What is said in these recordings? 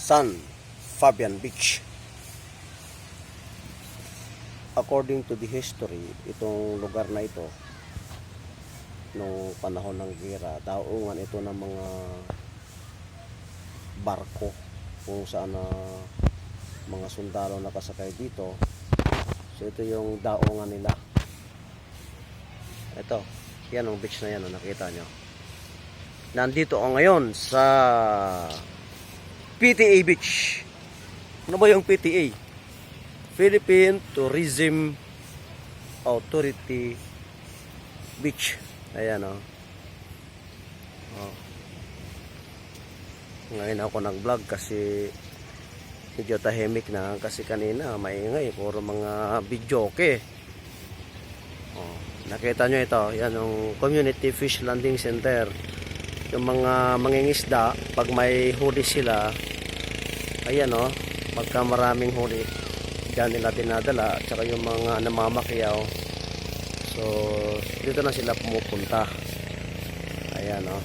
San Fabian Beach. According to the history, itong lugar na ito nung panahon ng gera, daungan ito ng mga barko kung saan mga sundalo nakasakay dito. So ito yung daungan nila. Ito, yan ang beach na yan, nakita nyo. Nandito ako ngayon sa PTA Beach. Ano ba yung PTA? Philippine Tourism Authority Beach. Ayan o. Oh. Ngayon ako nag-vlog kasi medyo tahimik na kasi kanina maingay, puro mga videoke. Oh, nakita nyo ito, yan yung Community Fish Landing Center. Yung mga mangingisda, pag may huli sila, ayan o, pagka maraming huli, dyan nila dinadala, at saka yung mga namamakyaw. So, dito na sila pumupunta. Ayan o.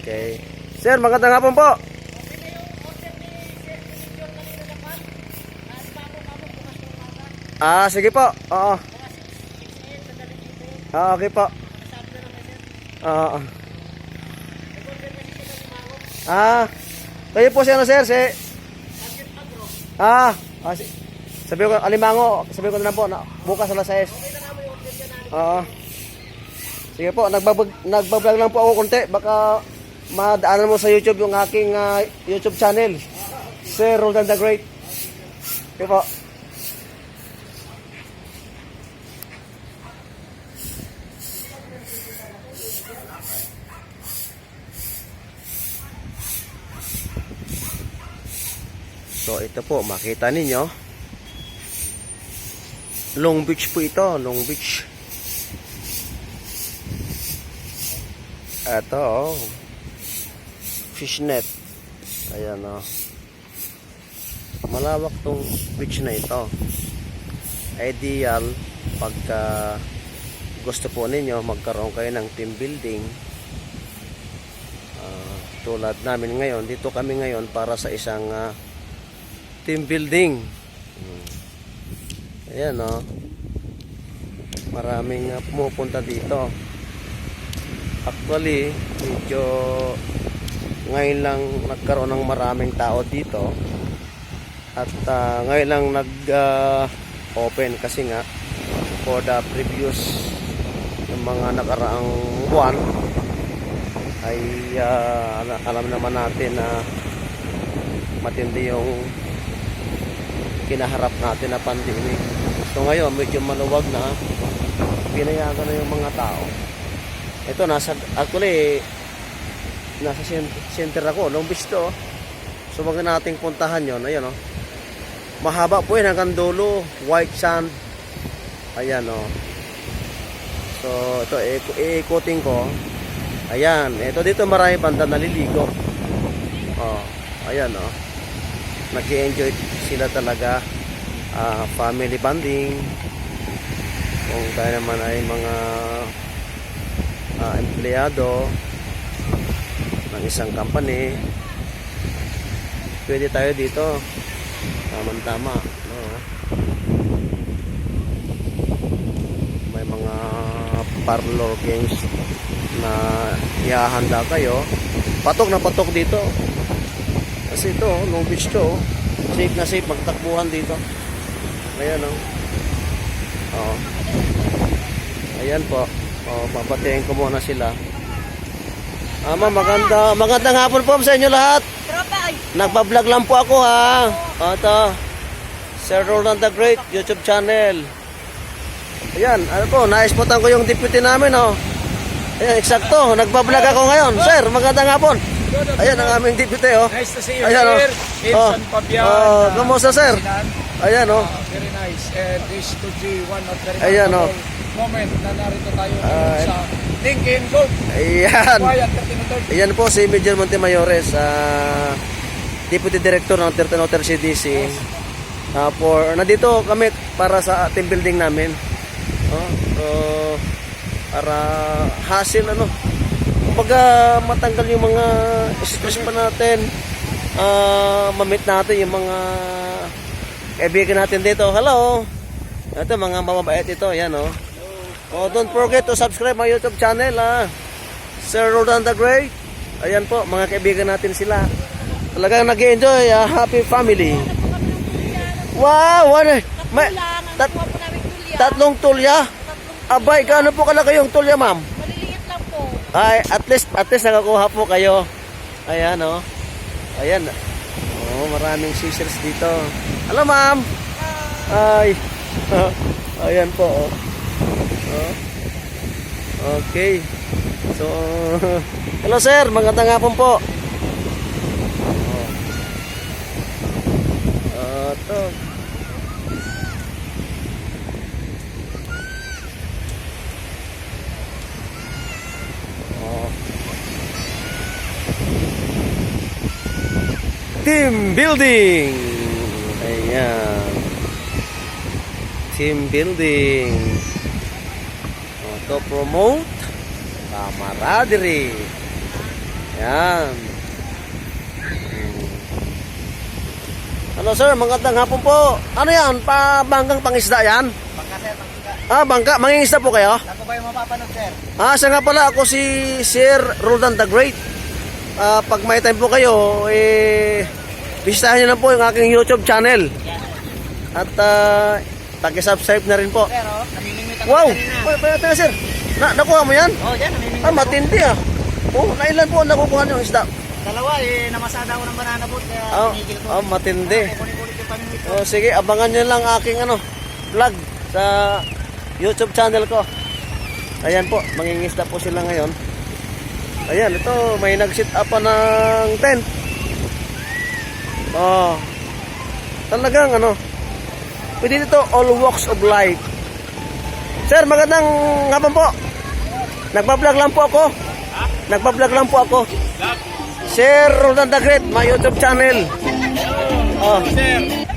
Okay. Sir, magandang hapon po. Sige po. Oo. Okay po. Oo. Kayo po si ano sir? Sabi ko, Alimango. Sabi ko na lang po, bukas alas 6. Oo. Sige po, nagbablog lang po ako konti. Baka madaanan mo sa YouTube yung aking YouTube channel. Sir Roldan the Great. Sige po. So ito po, makita ninyo, Long Beach po ito, Long Beach. Ito fishnet. Ayan o. Malawak tong beach na ito. Ideal pagka gusto po ninyo magkaroon kayo ng team building. Tulad namin ngayon, dito kami ngayon para sa isang team building. Ayan o. Maraming pumupunta dito. Actually, medyo ngayon lang nagkaroon ng maraming tao dito. At ngayon lang nag-open kasi nga for the previous yung mga nakaraang buwan ay alam naman natin na matindi yung kinaharap natin na pandemic. So ngayon medyo maluwag na, pinayagan na yung mga tao. Ito actually nasa center ako, Long Beach to. So wag nating puntahan yon. Ayan o. Mahaba po yun hanggang dulo, white sand. Ayan o. So ito iikutin ko. Ayan, ito dito marami banda naliligo. Ayan o. Nag-enjoy sila talaga, family bonding. Kung tayo naman ay mga empleyado ng isang company, pwede tayo dito tamang-tama, no? May mga parlor games na ihahanda kayo. Patok na patok dito kasi ito, Long Beach to, safe na safe magtakbuhan dito. Ayan o. Ayan po. Papatayin ko muna sila. Magandang hapon po sa inyo lahat. Nagpa-vlog lang po ako ha. Ito, Sir Roldan the Great YouTube channel. Ayan, ano po, naispotan ko yung deputy namin o. Ayan, eksakto, nagpa-vlog ako ngayon. Sir, magandang hapon. Ayan ang aming deputy o. Nice to see you here. San Fabian. Kamusta sir? Ayan o. Very nice. And this could be one of the Ayan o. moment na narito tayo sa Lincoln Gold. Ayan. Ayan po si Major Montemayores, Deputy Director ng 1303 CDC. Nandito kami para sa team building namin. Para hassle kumbaga matanggal yung mga stress pa natin. mamit natin yung mga kaibigan natin dito. Hello. Ito mga mababait ito, yan oh. Oh, don't forget to subscribe my YouTube channel, Sir Roldan the Great. Ayan po, mga kaibigan natin sila. Talagang nag-enjoy, happy family. Wow, ano? May tatlong tulya. Abay, gaano po kalaki yung tulya, ma'am? Maliliit lang po. Ay, at least nakakuha po kayo. Ayan oh. Ayan. Oh, maraming scissors dito. Hello, ma'am. Ay. Ayan po oh. Oh. Okay. So, hello sir, magandang hapon po. Oh. Ito. Oh. Team building. Ayan. Team building. To promote camaraderie. Yan. Hello sir, magandang hapon po. Ano yan? Banggang pangisda yan? Bangka sir, bangka. Bangka. Mangingisda po kayo? Ako ba yung mapapanood sir? Siya nga pala. Ako si Sir Roldan the Great. Pag may time po kayo, bisitahin nyo na po yung aking YouTube channel. At pag-subscribe na rin po. Sir, namimingwit ako Wow! kanina. Teka sir, nakuha mo yan? Oh, yan, namimingwit. Matindi Oh, nailan po ang nakukuha nyo isda? Dalawa namasada ako ng banana boat kaya tinigil ko. Matindi. Kukunin-kunin yung pamimingwit ko. Sige, abangan nyo lang aking vlog sa YouTube channel ko. Ayan po, mangingisda po sila ngayon. Ayan, ito, may nag-sit up pa ng tent. Oh, talagang pwede dito all walks of life. Sir, magandang hapon po. Nagpa-vlog lang po ako. Nagpa-vlog lang po ako. Sir Roldan the Great, my YouTube channel. Oh,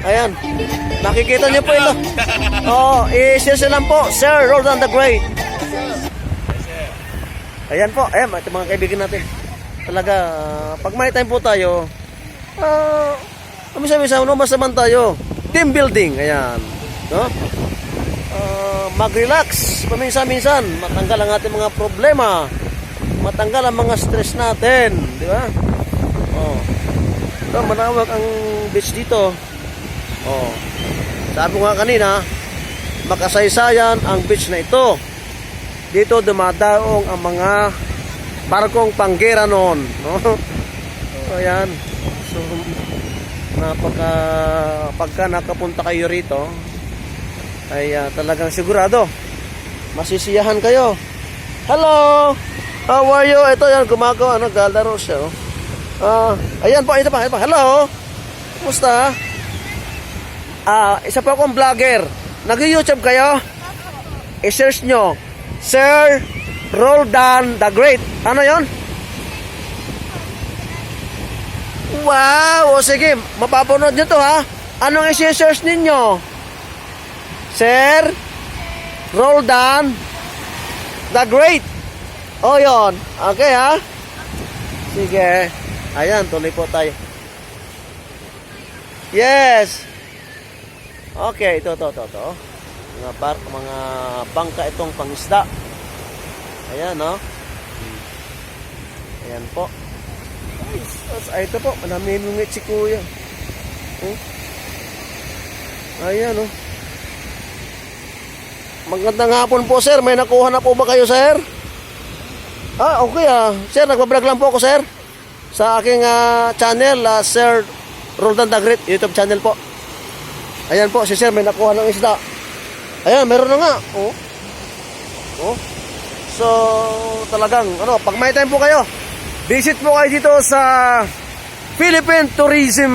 ayan. Nakikita niyo po ito. Oh, i-share lang po, Sir Roldan the Great. Ayan po, ayan, ito mga kaibigan natin. Talaga, pag may time po tayo, misa-misa, masaman tayo. Team building, ayan. No? Mag-relax paminsan-minsan, matanggal ang ating mga problema, matanggal ang mga stress natin, di ba? Oh. Ito, manawag ang beach dito. Oh. Sabi ko nga kanina, makasaysayan ang beach na ito. Dito dumadaong ang mga barkong panggera noon, no? Ayan. So, pagka nakapunta kayo rito, ay talagang sigurado masisiyahan kayo. Hello, how are you? Ito yan, gumagawa galaro siya. Ayan po, ito pa. Hello, kumusta? Isa pa akong vlogger. Nag-YouTube kayo? I-search nyo Sir Roldan the Great. Ano yon? Wow, sige, mapapanood nyo to ha. Anong i-search ninyo? Sir Roldan the Great. O yon. Okay ha. Sige. Ayan, tuloy po tayo. Yes. Okay, ito. Mga bangka itong pangisda. Ayan, no? Ayan po. Ay, ito po, namimingwit si kuya. Ayan, no? Magandang hapon po, sir. May nakuha na po ba kayo, sir? Okay, Sir, nagbablog lang po ako, sir. Sa aking channel, Sir Roldan the Great, YouTube channel po. Ayan po, si sir, may nakuha ng isda. Ayan, meron na nga. Oh. So, talagang, pag may time po kayo, visit po kayo dito sa Philippine Tourism,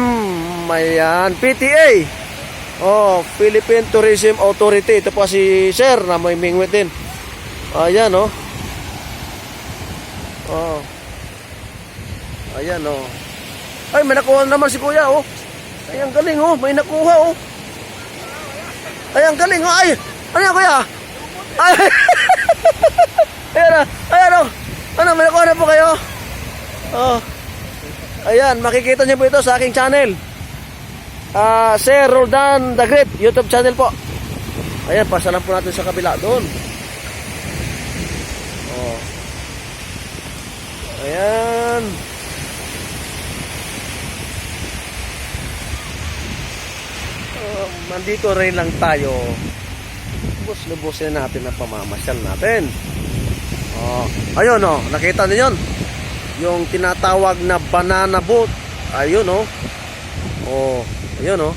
ayan, PTA. Philippine Tourism Authority. Ito po si sir na may mingwit din. Ayan, ayan, ay, may nakuha naman si kuya, ay, ang galing, may nakuha, ay, ang galing, ay, ano yan, kuya? Ay, ayan, may nakuha na po kayo. Ayan, makikita niyo po ito sa aking channel. Sir Roldan the Great, YouTube channel po. Ayan, pasalan po natin sa kabila doon. Oh. Ayan. Nandito rin lang tayo. Lubos-lubusin natin ang pamamasyal natin. Oh, ayun oh, nakita niyo 'yon? Yung tinatawag na banana boat. Ayun oh. Oh, ayun oh.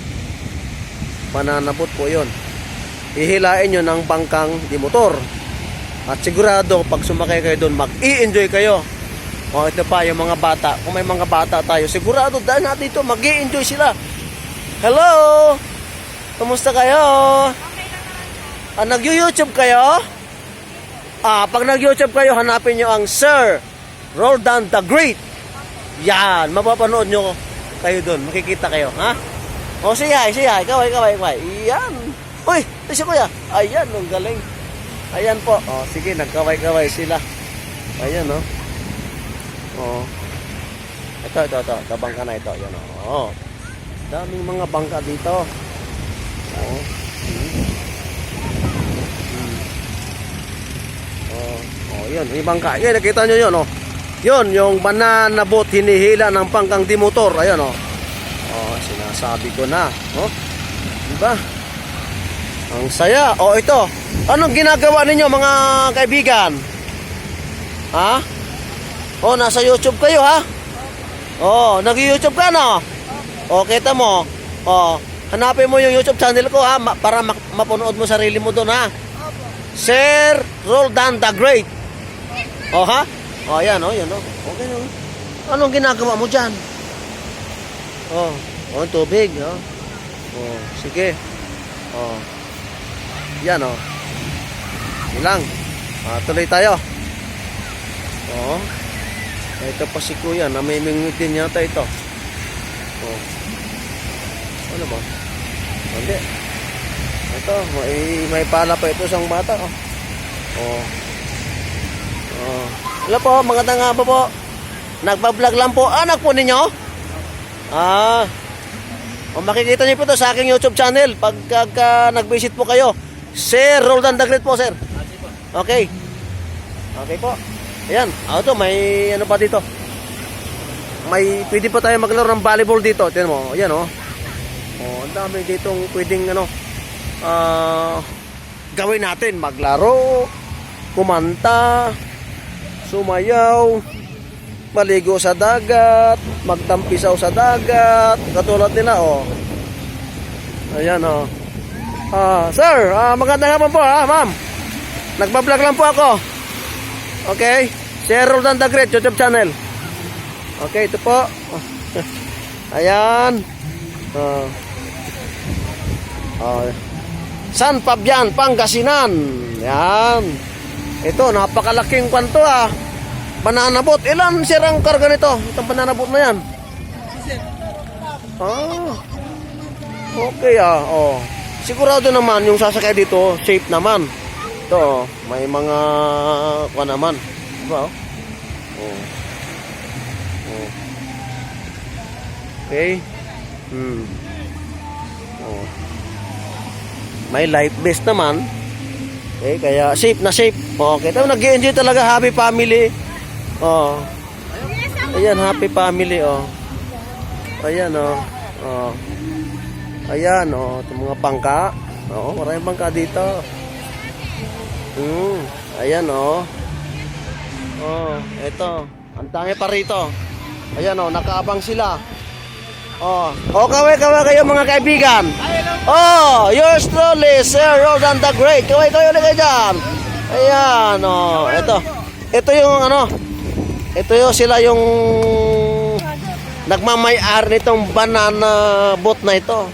Banana boat po 'yon. Hihilain nyo ng bangkang di motor. At sigurado pag sumakay kayo doon, mag-i-enjoy kayo. O ito pa yung mga bata. Kung may mga bata tayo, sigurado dahil natin dito, mag-i-enjoy sila. Hello! Kumusta kayo? Nag-YouTube kayo? Pag nag-YouTube kayo, hanapin nyo ang Sir Roldan the Great. Yan, mapapanood nyo kayo doon. Makikita kayo, ha? O siya, kaway. Yan. Uy, ito si kuya. Ayan, ang galing. Ayan po. O, sige, nagkaway-kaway sila. Ayan, o. O. Ito. Bangka na ito. Ayan, o. Daming mga bangka dito. O. Yun, may bangka. Yan, nakita nyo yun, o. Yun, yung banana boat hinihila ng pangkang di motor. Ayan, o. O, sinasabi ko na. O. Diba? Ang saya. O, ito. Anong ginagawa ninyo, mga kaibigan? Ha? O, nasa YouTube kayo, ha? O, nag-YouTube ka, no? O, kita mo. O, hanapin mo yung YouTube channel ko, ha? Para mapanood mo sarili mo doon, ha? Sir Roldan the Great. O, ha? O, yan, o, yan, o. Okay, no? Anong ginagawa mo dyan? O, tubig, o. O, sige. O. Yan, o. Ilang. Tuloy tayo. O. Ito pa si kuya. Namimingwit din yata ito. O. Ano ba? Hindi. Ito. May pala pa ito isang bata. O. Hello po. Magandang hapon po. Nagpa-vlog lang po. Anak po ninyo? O, makikita niyo po ito sa aking YouTube channel. Pagka nag-visit po kayo. Sir Roldan the Great po, sir. Okay. Okay po. Ayan. Ito, may ano pa dito. May, pwede pa tayo maglaro ng volleyball dito. Tignan mo. Ayan, o. Ang dami ditong pwedeng, gawin natin. Maglaro, kumanta, sumayaw, maligo sa dagat, magtampisaw sa dagat. Katulad nila, o. Ayan, o. Sir, magandang hapon po, ma'am. Nagpa-vlog lang po ako. Okay? Sir Roldan the Great, YouTube channel. Okay, ito po. Ayan. San Fabian, Pangasinan. Yan. Ito, napakalaking kwanto, banana boat. Ilan sir ang karga nito? Itong banana boat na yan. Okay, sigurado naman yung sasakay dito, safe naman. Ito, may mga naman. Diba? Okay. May life vest naman. Okay, kaya safe na safe. Okay, ito nag-enjoy talaga, happy family. Ayan, happy family, Ayan, Ayan, itong mga bangka. Maraming bangka dito. Ayan, ito. Ang dami pa rito. Ayan, nakaabang sila. Kaway kayo mga kaibigan. Yours truly, Sir Roldan the Great. Kaway kayo dyan. Ayan, Ito yung, ito yung sila yung nagmamay-ari nitong banana boat na ito.